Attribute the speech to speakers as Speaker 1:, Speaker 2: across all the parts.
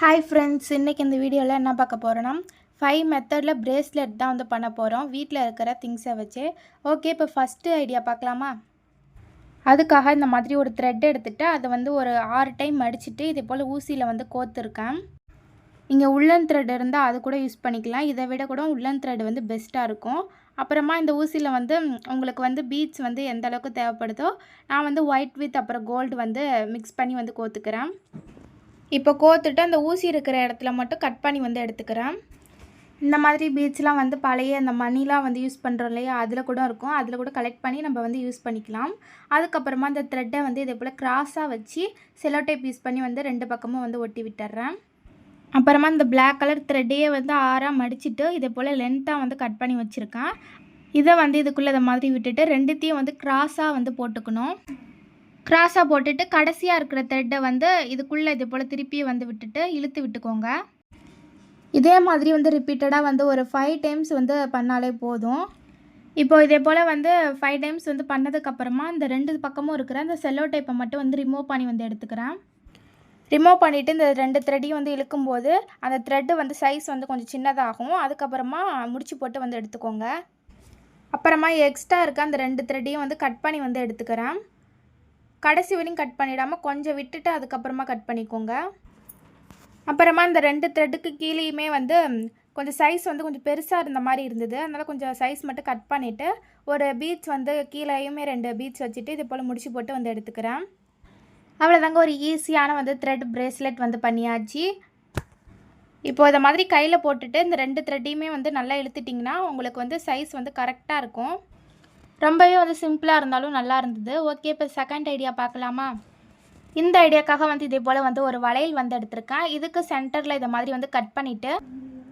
Speaker 1: Hi friends, இன்றைக்கி இந்த வீடியோவில் என்ன பார்க்க போகிறோன்னா 5 மெத்தடில் பிரேஸ்லெட் தான் வந்து பண்ண போகிறோம் வீட்டில் இருக்கிற திங்ஸை வச்சு. ஓகே, இப்போ ஃபஸ்ட்டு ஐடியா பார்க்கலாமா? அதுக்காக இந்த மாதிரி ஒரு த்ரெட் எடுத்துகிட்டு அதை வந்து ஒரு 6 டைம் மடிச்சுட்டு இதே போல் ஊசியில் வந்து கோர்த்துருக்கேன். நீங்கள் உள்ளன் த்ரெட் இருந்தால் அது கூட யூஸ் பண்ணிக்கலாம். இதை விட கூட உள்ளன் த்ரெட் வந்து பெஸ்ட்டாக இருக்கும். அப்புறமா இந்த ஊசியில் வந்து உங்களுக்கு வந்து பீட்ஸ் வந்து எந்த அளவுக்கு தேவைப்படுதோ நான் வந்து ஒயிட் வித் அப்புறம் கோல்டு வந்து மிக்ஸ் பண்ணி வந்து கோர்த்துக்கிறேன். இப்போ கோர்த்துட்டு அந்த ஊசி இருக்கிற இடத்துல மட்டும் கட் பண்ணி வந்து எடுத்துக்கிறேன். இந்த மாதிரி பீட்ஸ்லாம் வந்து பழைய அந்த மணிலாம் வந்து யூஸ் பண்ணுறோம் இல்லையா, அதில் கூட இருக்கும். அதில் கூட கலெக்ட் பண்ணி நம்ம வந்து யூஸ் பண்ணிக்கலாம். அதுக்கப்புறமா அந்த த்ரெட்டை வந்து இதே போல் கிராஸாக வச்சு செலோ டேப் யூஸ் பண்ணி வந்து 2 பக்கமும் வந்து ஒட்டி விட்டுறேன். அப்புறமா இந்த பிளாக் கலர் த்ரெட்டையே வந்து 6ஆக மடிச்சுட்டு இதே போல் லென்த்தாக வந்து கட் பண்ணி வச்சுருக்கேன். இதை வந்து இதுக்குள்ளே இதை மாதிரி விட்டுட்டு 2த்தையும் வந்து கிராஸாக வந்து போட்டுக்கணும். கிராஸாக போட்டுட்டு கடைசியாக இருக்கிற த்ரெட்டை வந்து இதுக்குள்ளே இதே போல் திருப்பி வந்து விட்டுட்டு இழுத்து விட்டுக்கோங்க. இதே மாதிரி வந்து ரிப்பீட்டடாக வந்து ஒரு 5 டைம்ஸ் வந்து பண்ணாலே போதும். இப்போது இதே போல் வந்து 5 டைம்ஸ் வந்து பண்ணதுக்கப்புறமா இந்த 2 பக்கமும் இருக்கிற அந்த செல்லோ டேப்பை மட்டும் வந்து ரிமூவ் பண்ணி வந்து எடுத்துக்கிறேன். ரிமூவ் பண்ணிவிட்டு இந்த 2 த்ரெட்டையும் வந்து இழுக்கும்போது அந்த த்ரெட்டு வந்து சைஸ் வந்து கொஞ்சம் சின்னதாகும். அதுக்கப்புறமா முடிச்சு போட்டு வந்து எடுத்துக்கோங்க. அப்புறமா எக்ஸ்ட்ரா இருக்க அந்த 2 த்ரெட்டையும் வந்து கட் பண்ணி வந்து எடுத்துக்கிறேன். கடைசி வரையும் கட் பண்ணிடாமல் கொஞ்சம் விட்டுட்டு அதுக்கப்புறமா கட் பண்ணிக்கோங்க. அப்புறமா இந்த 2 த்ரெட்டுக்கு கீழேயுமே வந்து கொஞ்சம் சைஸ் வந்து கொஞ்சம் பெருசாக இருந்த மாதிரி இருந்தது. அதனால் கொஞ்சம் சைஸ் மட்டும் கட் பண்ணிவிட்டு ஒரு பீட்ஸ் வந்து கீழேயுமே 2 பீட்ஸ் வச்சுட்டு இது போல் முடிச்சு போட்டு வந்து எடுத்துக்கிறேன். அவ்வளோதாங்க, ஒரு ஈஸியான வந்து த்ரெட் பிரேஸ்லெட் வந்து பண்ணியாச்சு. இப்போது இதை மாதிரி கையில் போட்டுட்டு இந்த 2 த்ரெட்டையுமே வந்து நல்லா இழுத்துட்டிங்கன்னா உங்களுக்கு வந்து சைஸ் வந்து கரெக்டாக இருக்கும். ரொம்பவே வந்து சிம்பிளாக இருந்தாலும் நல்லா இருந்தது. ஓகே, இப்போ செகண்ட் ஐடியா பார்க்கலாமா? இந்த ஐடியாக்காக வந்து இதே போல் வந்து ஒரு வளையல் வந்து எடுத்திருக்கேன். இதுக்கு சென்டரில் இதை மாதிரி வந்து கட் பண்ணிவிட்டு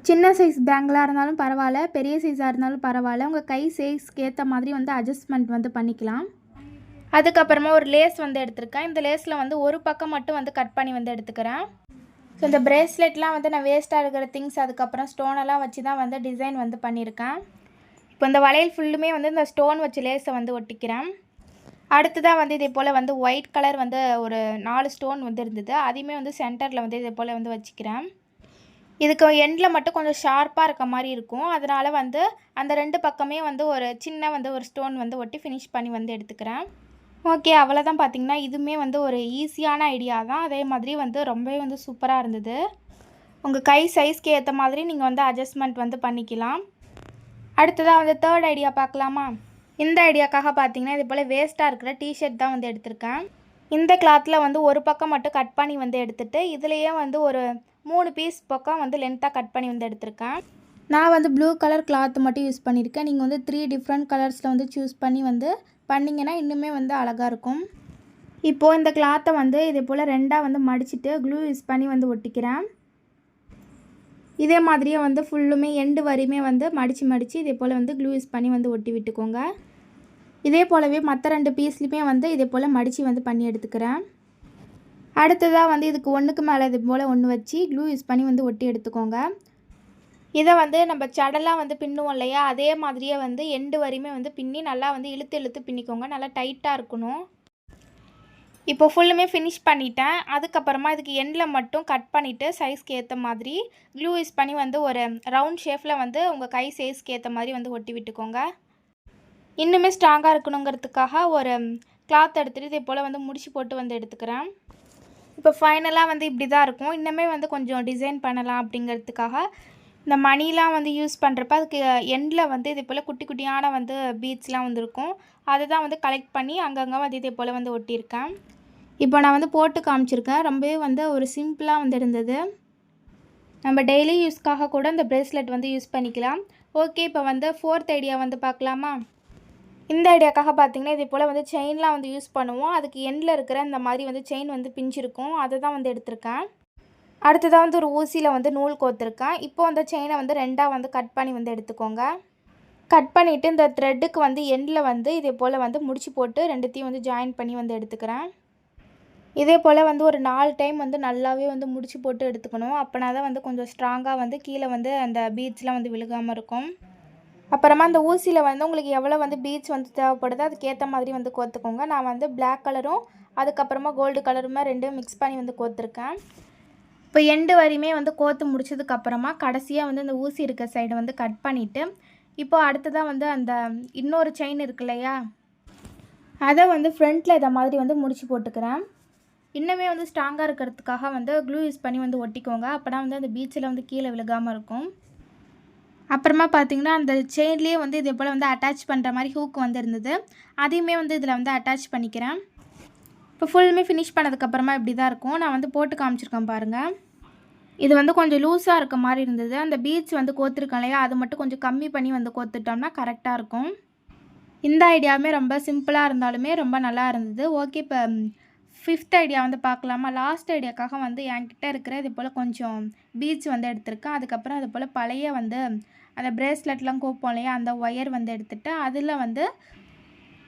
Speaker 1: சின்ன சைஸ் பேங்கிளாக இருந்தாலும் பரவாயில்ல, பெரிய சைஸாக இருந்தாலும் பரவாயில்ல, உங்கள் கை சைஸ்க்கு ஏற்ற மாதிரி வந்து அட்ஜஸ்ட்மெண்ட் வந்து பண்ணிக்கலாம். அதுக்கப்புறமா ஒரு லேஸ் வந்து எடுத்திருக்கேன். இந்த லேஸில் வந்து ஒரு பக்கம் மட்டும் வந்து கட் பண்ணி வந்து எடுத்துக்கிறேன். ஸோ இந்த பிரேஸ்லெட்லாம் வந்து நான் வேஸ்ட்டாக இருக்கிற திங்ஸ் அதுக்கப்புறம் ஸ்டோனெல்லாம் வச்சு தான் வந்து டிசைன் வந்து பண்ணியிருக்கேன். இப்போ இந்த வளையல் ஃபுல்லுமே வந்து இந்த ஸ்டோன் வச்சு லேஸை வந்து ஒட்டிக்கிறேன். அடுத்ததாக வந்து இதே போல் வந்து ஒயிட் கலர் வந்து ஒரு 4 ஸ்டோன் வந்து இருந்தது. அதையுமே வந்து சென்டரில் வந்து இதே போல் வந்து வச்சுக்கிறேன். இதுக்கு எண்டில் மட்டும் கொஞ்சம் ஷார்ப்பாக இருக்க மாதிரி இருக்கும். அதனால் வந்து அந்த 2 பக்கமே வந்து ஒரு சின்ன வந்து ஒரு ஸ்டோன் வந்து ஒட்டி ஃபினிஷ் பண்ணி வந்து எடுத்துக்கிறேன். ஓகே, அவ்வளோதான். பார்த்திங்கன்னா இதுவுமே வந்து ஒரு ஈஸியான ஐடியா தான். அதே மாதிரி வந்து ரொம்பவே வந்து சூப்பராக இருந்தது. உங்கள் கை சைஸ்க்கு ஏற்ற மாதிரி நீங்கள் வந்து அட்ஜஸ்ட்மெண்ட் வந்து பண்ணிக்கலாம். அடுத்ததாக வந்து தேர்ட் ஐடியா பார்க்கலாமா? இந்த ஐடியாக்காக பார்த்தீங்கன்னா இது போல் வேஸ்ட்டாக இருக்கிற டிஷர்ட் தான் வந்து எடுத்திருக்கேன். இந்த கிளாத்தில் வந்து ஒரு பக்கம் மட்டும் கட் பண்ணி வந்து எடுத்துகிட்டு இதுலேயே வந்து ஒரு 3 பீஸ் பக்கம் வந்து லென்த்தாக கட் பண்ணி வந்து எடுத்திருக்கேன். நான் வந்து ப்ளூ கலர் கிளாத் மட்டும் யூஸ் பண்ணியிருக்கேன். நீங்கள் வந்து 3 டிஃப்ரெண்ட் கலர்ஸில் வந்து சூஸ் பண்ணி வந்து பண்ணிங்கன்னா இன்னுமே வந்து அழகாக இருக்கும். இப்போது இந்த கிளாத்தை வந்து இதே போல் 2ஆக வந்து மடிச்சுட்டு க்ளூ யூஸ் பண்ணி வந்து ஒட்டிக்கிறேன். இதே மாதிரியே வந்து ஃபுல்லுமே எண்டு வரையுமே வந்து மடித்து இதே போல் வந்து க்ளூ யூஸ் பண்ணி வந்து ஒட்டி விட்டுக்கோங்க. இதே போலவே மற்ற 2 பீஸ்லையுமே வந்து இதே போல் மடித்து வந்து பண்ணி எடுத்துக்கிறேன். அடுத்ததாக வந்து இதுக்கு ஒன்றுக்கு மேலே இது போல் ஒன்று வச்சு க்ளூ யூஸ் பண்ணி வந்து ஒட்டி எடுத்துக்கோங்க. இதை வந்து நம்ம சடலாக வந்து பின்னுவோம் இல்லையா, அதே மாதிரியே வந்து எண்டு வரையுமே வந்து பின்னி நல்லா வந்து இழுத்து பின்னிக்கோங்க. நல்லா டைட்டாக இருக்கணும். இப்போ ஃபுல்லுமே ஃபினிஷ் பண்ணிட்டேன். அதுக்கப்புறமா இதுக்கு எண்டில் மட்டும் கட் பண்ணிவிட்டு சைஸ்க்கு ஏற்ற மாதிரி க்ளூ யூஸ் பண்ணி வந்து ஒரு ரவுண்ட் ஷேப்பில் வந்து உங்கள் கை சைஸ்க்கு ஏற்ற மாதிரி வந்து ஒட்டி விட்டுக்கோங்க. இன்னுமே ஸ்ட்ராங்காக இருக்கணுங்கிறதுக்காக ஒரு கிளாத் எடுத்துகிட்டு இதே போல் வந்து முடிச்சு போட்டு வந்து எடுத்துக்கிறேன். இப்போ ஃபைனலாக வந்து இப்படி தான் இருக்கும். இன்னுமே வந்து கொஞ்சம் டிசைன் பண்ணலாம் அப்படிங்கிறதுக்காக இந்த மணிலாம் வந்து யூஸ் பண்ணுறப்ப அதுக்கு எண்டில் வந்து இதே போல் குட்டி குட்டியான வந்து பீட்ஸ்லாம் வந்து இருக்கும். அதை தான் வந்து கலெக்ட் பண்ணி அங்கங்கே வந்து இதே போல் வந்து ஒட்டியிருக்கேன். இப்போ நான் வந்து போட்டு காமிச்சிருக்கேன். ரொம்பவே வந்து ஒரு சிம்பிளாக வந்து இருந்தது. நம்ம டெய்லி யூஸ்க்காக கூட இந்த பிரேஸ்லெட் வந்து யூஸ் பண்ணிக்கலாம். ஓகே, இப்போ வந்து 4th ஐடியா வந்து பார்க்கலாமா? இந்த ஐடியாக்காக பார்த்தீங்கன்னா இதே போல் வந்து செயின்லாம் வந்து யூஸ் பண்ணுவோம். அதுக்கு எண்டில் இருக்கிற இந்த மாதிரி வந்து செயின் வந்து பிஞ்சிருக்கும். அதை தான் வந்து எடுத்திருக்கேன். அடுத்ததாக வந்து ஒரு ஊசியில் வந்து நூல் கோர்த்துருக்கேன். இப்போ அந்த செயினை வந்து 2ஆக வந்து கட் பண்ணி வந்து எடுத்துக்கோங்க. கட் பண்ணிவிட்டு இந்த த்ரெட்டுக்கு வந்து எண்டில் வந்து இதே போல் வந்து முடிச்சு போட்டு 2த்தையும் வந்து ஜாயின் பண்ணி வந்து எடுத்துக்கிறேன். இதே போல் வந்து ஒரு 4 டைம் வந்து நல்லாவே வந்து முடிச்சு போட்டு எடுத்துக்கணும். அப்போனா தான் வந்து கொஞ்சம் ஸ்ட்ராங்காக வந்து கீழே வந்து அந்த பீட்ஸ்லாம் வந்து விழுகாமல் இருக்கும். அப்புறமா அந்த ஊசியில் வந்து உங்களுக்கு எவ்வளோ வந்து பீட்ஸ் வந்து தேவைப்படுதோ அதுக்கேற்ற மாதிரி வந்து கோர்த்துக்கோங்க. நான் வந்து பிளாக் கலரும் அதுக்கப்புறமா கோல்டு கலருமே 2 மிக்ஸ் பண்ணி வந்து கோர்த்துருக்கேன். இப்போ எண்டு வரையுமே வந்து கோத்து முடிச்சதுக்கப்புறமா கடைசியாக வந்து இந்த ஊசி இருக்க சைடு வந்து கட் பண்ணிவிட்டு இப்போ அடுத்ததாக வந்து அந்த இன்னொரு செயின் இருக்கு இல்லையா, அதை வந்து ஃப்ரண்ட்டில் இதை மாதிரி வந்து முடிச்சு போட்டுக்கிறேன். இன்னுமே வந்து ஸ்ட்ராங்காக இருக்கிறதுக்காக வந்து க்ளூ யூஸ் பண்ணி வந்து ஒட்டிக்கோங்க. அப்போனா வந்து அந்த பீச்சில் வந்து கீழே விழுகாமல் இருக்கும். அப்புறமா பார்த்தீங்கன்னா அந்த செயின்லேயே வந்து இதே போல் வந்து அட்டாச் பண்ணுற மாதிரி ஹூக் வந்து இருந்தது. அதையுமே வந்து இதில் வந்து அட்டாச் பண்ணிக்கிறேன். இப்போ ஃபுல்லுமே ஃபினிஷ் பண்ணதுக்கப்புறமா இப்படி தான் இருக்கும். நான் வந்து போட்டு காமிச்சிருக்கேன் பாருங்கள். இது வந்து கொஞ்சம் லூஸாக இருக்க மாதிரி இருந்தது. அந்த பீட்ஸ் வந்து கோத்துருக்கேன் இல்லையா, அது மட்டும் கொஞ்சம் கம்மி பண்ணி வந்து கோத்துட்டோம்னா கரெக்டாக இருக்கும். இந்த ஐடியாவுமே ரொம்ப சிம்பிளாக இருந்தாலுமே ரொம்ப நல்லா இருந்தது. ஓகே, இப்போ 5th ஐடியா வந்து பார்க்கலாமா. லாஸ்ட் ஐடியாக்காக வந்து என்கிட்ட இருக்கிற இது போல் கொஞ்சம் பீட்ஸ் வந்து எடுத்திருக்கேன். அதுக்கப்புறம் அது போல் பழைய வந்து அந்த பிரேஸ்லெட்லாம் கோப்போம் இல்லையா, அந்த ஒயர் வந்து எடுத்துகிட்டு அதில் வந்து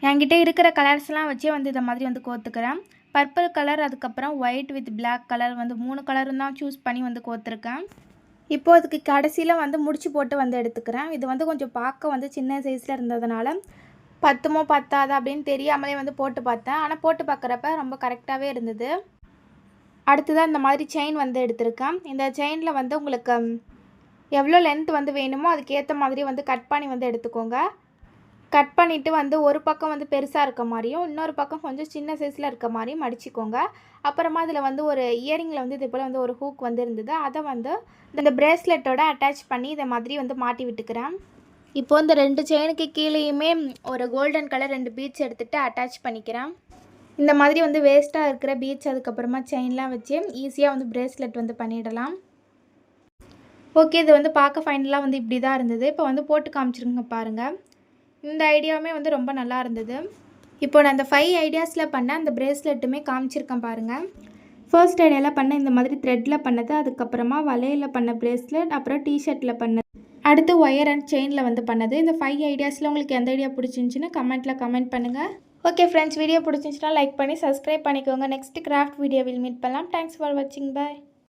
Speaker 1: என்கிட்ட இருக்கிற கலர்ஸ்லாம் வச்சே வந்து இதை மாதிரி வந்து கோத்துக்கிறேன். பர்பிள் கலர், அதுக்கப்புறம் ஒயிட் வித் பிளாக் கலர் வந்து 3 கலரும் தான் சூஸ் பண்ணி வந்து கோத்துருக்கேன். இப்போது அதுக்கு கடைசியில் வந்து முடிச்சு போட்டு வந்து எடுத்துக்கிறேன். இது வந்து கொஞ்சம் பார்க்க வந்து சின்ன சைஸில் இருந்ததுனால பத்துமோ பத்தாதா அப்படின்னு தெரியாமலே வந்து போட்டு பார்த்தேன். ஆனால் போட்டு பார்க்குறப்ப ரொம்ப கரெக்டாகவே இருந்தது. அடுத்ததாக இந்த மாதிரி செயின் வந்து எடுத்திருக்கேன். இந்த செயினில் வந்து உங்களுக்கு எவ்வளோ லென்த் வந்து வேணுமோ அதுக்கேற்ற மாதிரி வந்து கட் பண்ணி வந்து எடுத்துக்கோங்க. கட் பண்ணிவிட்டு வந்து ஒரு பக்கம் வந்து பெருசாக இருக்க மாதிரியும் இன்னொரு பக்கம் கொஞ்சம் சின்ன சைஸில் இருக்க மாதிரியும் மடிச்சிக்கோங்க. அப்புறமா அதில் வந்து ஒரு இயரிங்கில் வந்து இதே போல் வந்து ஒரு ஹூக் வந்து இருந்தது. அதை வந்து இந்த பிரேஸ்லெட்டோட அட்டாச் பண்ணி இதை மாதிரி வந்து மாட்டி விட்டுக்கிறேன். இப்போ இந்த 2 செயினுக்கு கீழேயுமே ஒரு கோல்டன் கலர் 2 பீட்ஸ் எடுத்துகிட்டு அட்டாச் பண்ணிக்கிறேன். இந்த மாதிரி வந்து வேஸ்ட்டாக இருக்கிற பீட்ஸ் அதுக்கப்புறமா செயின்லாம் வச்சு ஈஸியாக வந்து பிரேஸ்லெட் வந்து பண்ணிடலாம். ஓகே, இது வந்து பார்க்க ஃபைனலாக வந்து இப்படி தான் இருந்தது. இப்போ வந்து போட்டு காமிச்சிருங்க பாருங்கள். இந்த ஐடியாவுமே வந்து ரொம்ப நல்லா இருந்தது. இப்போ நான் அந்த 5 ஐடியாஸில் பண்ண அந்த பிரேஸ்லெட்டுமே காமிச்சிருக்கேன் பாருங்கள். ஃபர்ஸ்ட் ஐடியாவில் பண்ண இந்த மாதிரி த்ரெட்டில் பண்ணது, அதுக்கப்புறமா வளையலில் பண்ண பிரேஸ்லெட், அப்புறம் டிஷர்ட்டில் பண்ணது, அடுத்து ஒயர் அண்ட் செயினில் வந்து பண்ணது. இந்த 5 ஐடியாஸில் உங்களுக்கு எந்த ஐடியா பிடிச்சிருந்துச்சின்னா கமெண்ட்டில் கமெண்ட் பண்ணுங்கள். ஓகே ஃப்ரெண்ட்ஸ், வீடியோ பிடிச்சிருந்துச்சுன்னா லைக் பண்ணி சப்ஸ்கிரைப் பண்ணிக்கோங்க. நெக்ஸ்ட் கிராஃப்ட் வீடியோவில் மீட் பண்ணலாம். தேங்க்ஸ் ஃபார் வாட்சிங். பாய்.